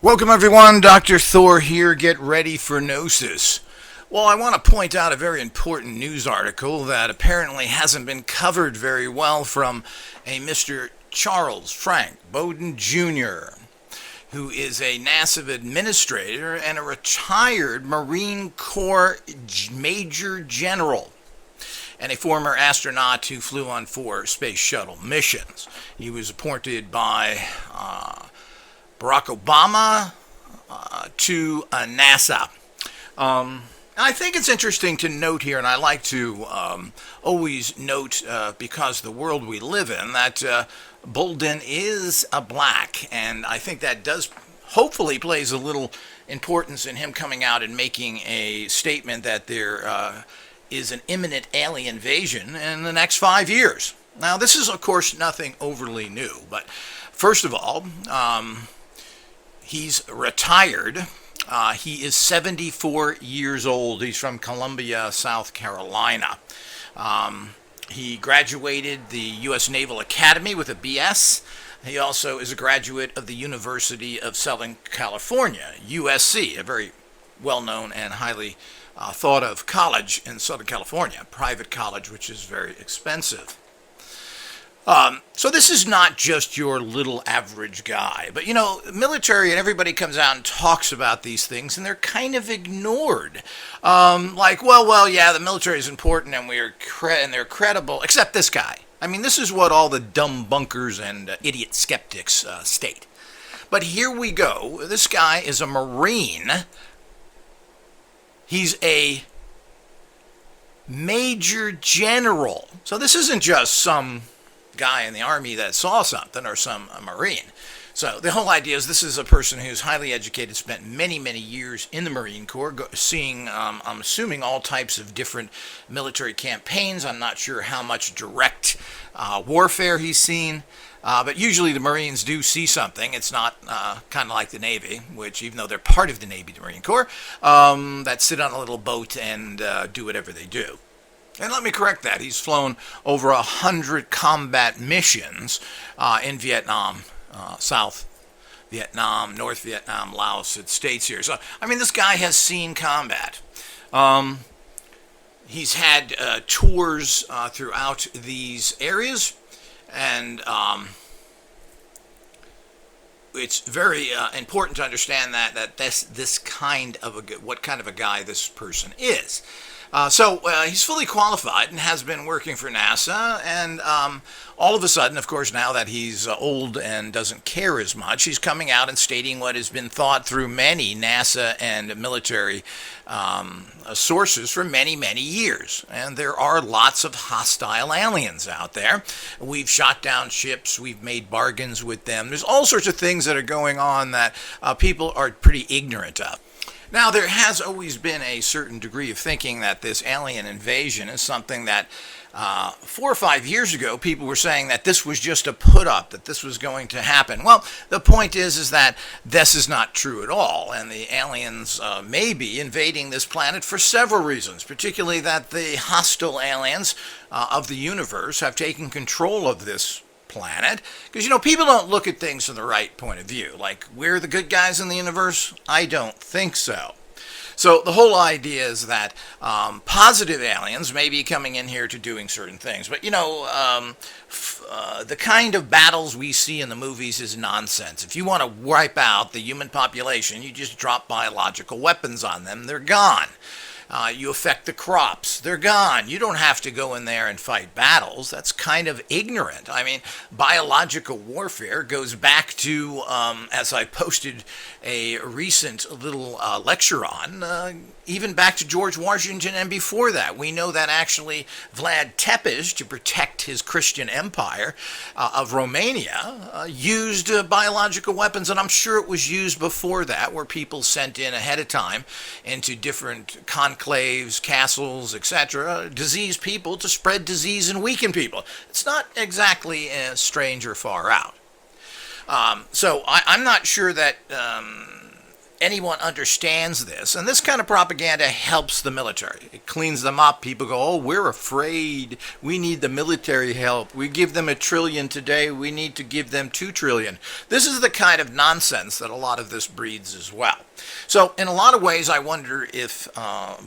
Welcome everyone, Dr. Thor here. Get ready for Gnosis. Well, I want to point out a very important news article that apparently hasn't been covered very well from a Mr. Charles Frank Bowden Jr., who is a NASA administrator and a retired Marine Corps Major General and a former astronaut who flew on 4 space shuttle missions. He was appointed by Barack Obama to NASA. I think it's interesting to note here, and I like to always note, because the world we live in, that Bolden is a black, and I think that does hopefully plays a little importance in him coming out and making a statement that there is an imminent alien invasion in the next 5 years. Now, this is, of course, nothing overly new, but first of all, he's retired. He is 74 years old. He's from Columbia, South Carolina. He graduated the U.S. Naval Academy with a BS. He also is a graduate of the University of Southern California, USC, a very well-known and highly thought of college in Southern California, a private college which is very expensive. So this is not just your little average guy, but military and everybody comes out and talks about these things, and they're kind of ignored. Yeah, the military is important, and and they're credible, except this guy. I mean, this is what all the dumb bunkers and idiot skeptics state. But here we go. This guy is a Marine. He's a Major General. So this isn't just some guy in the Army that saw something or some Marine. So the whole idea is this is a person who's highly educated, spent many, many years in the Marine Corps, seeing, I'm assuming, all types of different military campaigns. I'm not sure how much direct warfare he's seen. But usually the Marines do see something. It's not kind of like the Navy, which even though they're part of the Navy, the Marine Corps, that sit on a little boat and do whatever they do. And let me correct that. He's flown over 100 combat missions in Vietnam, South Vietnam, North Vietnam, Laos. It states here. So, I mean, this guy has seen combat. He's had tours throughout these areas, and it's very important to understand that this kind of what kind of a guy this person is. So he's fully qualified and has been working for NASA, and all of a sudden, of course, now that he's old and doesn't care as much, he's coming out and stating what has been thought through many NASA and military sources for many, many years. And there are lots of hostile aliens out there. We've shot down ships. We've made bargains with them. There's all sorts of things that are going on that people are pretty ignorant of. Now, there has always been a certain degree of thinking that this alien invasion is something that 4 or 5 years ago, people were saying that this was just a put-up, that this was going to happen. Well, the point is that this is not true at all, and the aliens may be invading this planet for several reasons, particularly that the hostile aliens of the universe have taken control of this planet, because people don't look at things from the right point of view. Like, we're the good guys in the universe? I don't think so. So the whole idea is that positive aliens may be coming in here to doing certain things, but the kind of battles we see in the movies is nonsense. If you want to wipe out the human population, you just drop biological weapons on them, they're gone. You affect the crops, they're gone. You don't have to go in there and fight battles. That's kind of ignorant. I mean, biological warfare goes back to, as I posted a recent little lecture on, even back to George Washington and before that. We know that actually Vlad Tepes, to protect his Christian empire of Romania, used biological weapons, and I'm sure it was used before that, where people sent in ahead of time into different conclaves, castles, etc., disease people to spread disease and weaken people. It's not exactly strange or far out. So I'm not sure that anyone understands this. And this kind of propaganda helps the military. It cleans them up. People go, oh, we're afraid. We need the military help. We give them $1 trillion today. We need to give them $2 trillion. This is the kind of nonsense that a lot of this breeds as well. So in a lot of ways, I wonder if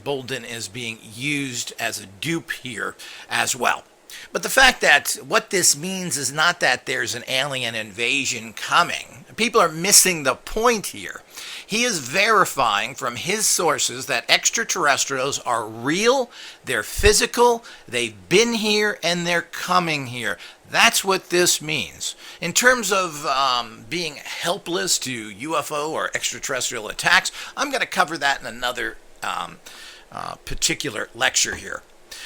Bolden is being used as a dupe here as well. But the fact that what this means is not that there's an alien invasion coming. People are missing the point here. He is verifying from his sources that extraterrestrials are real, they're physical, they've been here, and they're coming here. That's what this means. In terms of being helpless to UFO or extraterrestrial attacks, I'm going to cover that in another particular lecture here.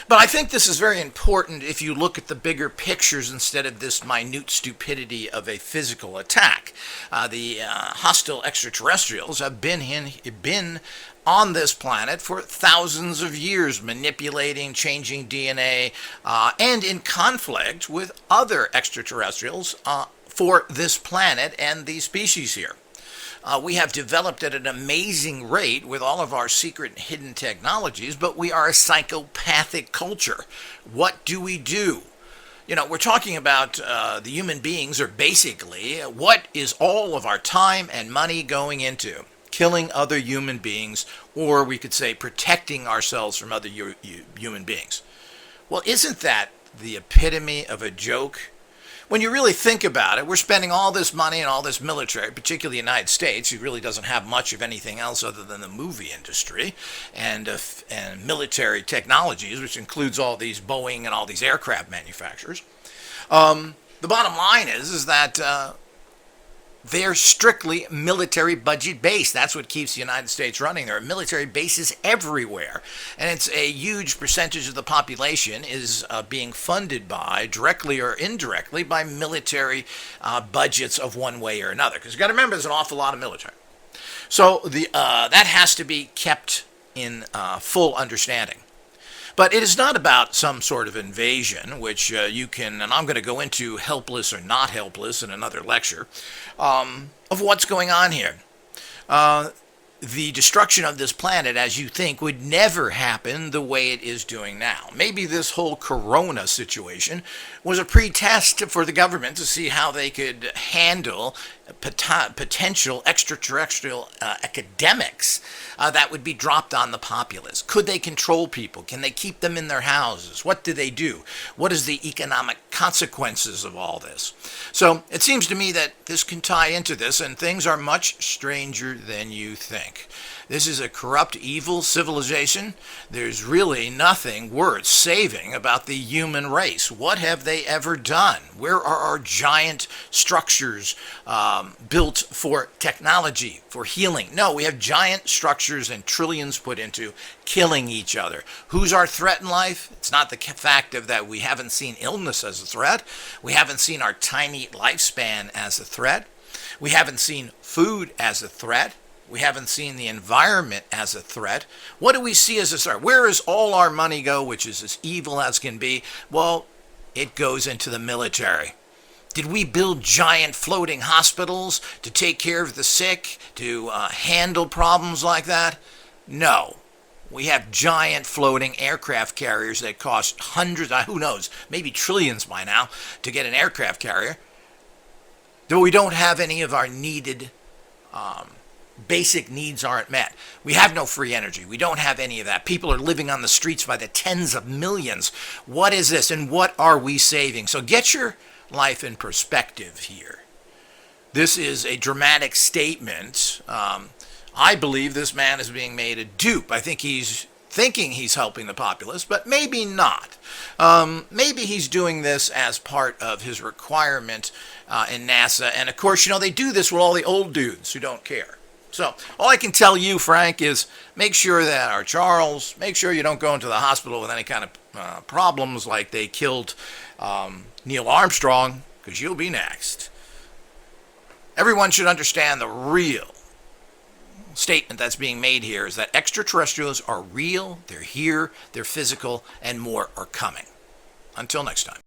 But I think this is very important if you look at the bigger pictures instead of this minute stupidity of a physical attack. The hostile extraterrestrials have been on this planet for thousands of years, manipulating, changing DNA, and in conflict with other extraterrestrials for this planet and these species here. We have developed at an amazing rate with all of our secret and hidden technologies, but we are a psychopathic culture. What do we do? You know, we're talking about the human beings are basically what is all of our time and money going into? Killing other human beings, or we could say protecting ourselves from other human beings. Well, isn't that the epitome of a joke? When you really think about it, we're spending all this money and all this military, particularly the United States, who really doesn't have much of anything else other than the movie industry and military technologies, which includes all these Boeing and all these aircraft manufacturers. The bottom line is that they're strictly military budget based. That's what keeps the United States running. There are military bases everywhere. And it's a huge percentage of the population is being funded by, directly or indirectly, by military budgets of one way or another. Because you've got to remember, there's an awful lot of military. So that has to be kept in full understanding. But it is not about some sort of invasion, which you can, and I'm going to go into helpless or not helpless in another lecture, of what's going on here. The destruction of this planet, as you think, would never happen the way it is doing now. Maybe this whole corona situation was a pretest for the government to see how they could handle potential extraterrestrial academics that would be dropped on the populace. Could they control people? Can they keep them in their houses? What do they do? What is the economic consequences of all this? So it seems to me that this can tie into this, and things are much stranger than you think. This is a corrupt, evil civilization. There's really nothing worth saving about the human race. What have they ever done? Where are our giant structures built for technology, for healing? No, we have giant structures and trillions put into killing each other. Who's our threat in life? It's not the fact of that we haven't seen illness as a threat. We haven't seen our tiny lifespan as a threat. We haven't seen food as a threat. We haven't seen the environment as a threat. What do we see as a threat? Where does all our money go, which is as evil as can be? Well, it goes into the military. Did we build giant floating hospitals to take care of the sick, to handle problems like that? No. We have giant floating aircraft carriers that cost hundreds, who knows, maybe trillions by now to get an aircraft carrier. Though we don't have any of our needed basic needs aren't met. We have no free energy. We don't have any of that. People are living on the streets by the tens of millions. What is this, and what are we saving? So get your life in perspective here. This is a dramatic statement. I believe this man is being made a dupe. I think he's thinking he's helping the populace, but maybe not. Maybe he's doing this as part of his requirement in NASA. And of course, they do this with all the old dudes who don't care. So all I can tell you, Frank, is make sure that, or Charles, make sure you don't go into the hospital with any kind of problems like they killed Neil Armstrong, because you'll be next. Everyone should understand the real statement that's being made here is that extraterrestrials are real, they're here, they're physical, and more are coming. Until next time.